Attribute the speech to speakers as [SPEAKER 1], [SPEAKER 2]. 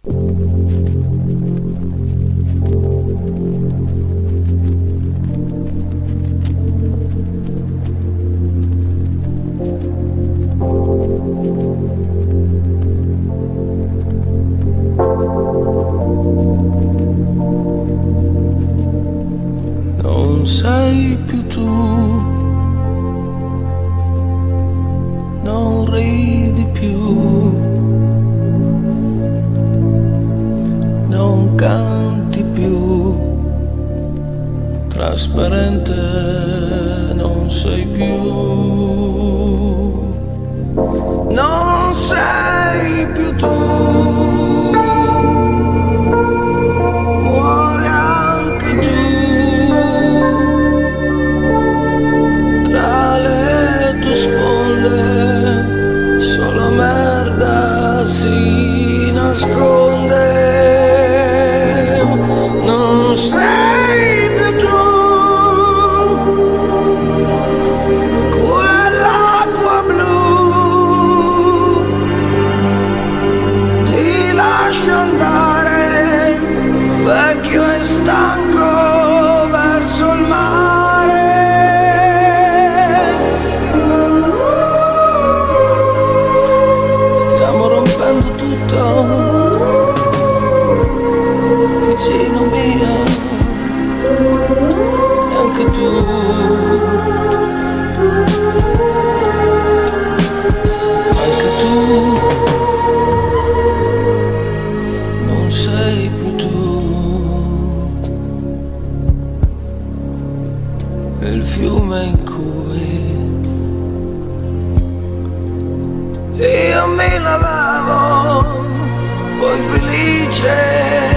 [SPEAKER 1] Non sei più tu, non ridi più, non canti più, trasparente non sei più, non sei più tu. Muori anche tu. Solo merda si nasconde. Non sei più tu, quell'acqua blu ti lascia andare, vecchio e stanco verso il mare. Vicino mio, e anche tu. Anche tu non sei più tu. E il fiume in cui io mi lavavo, poi felice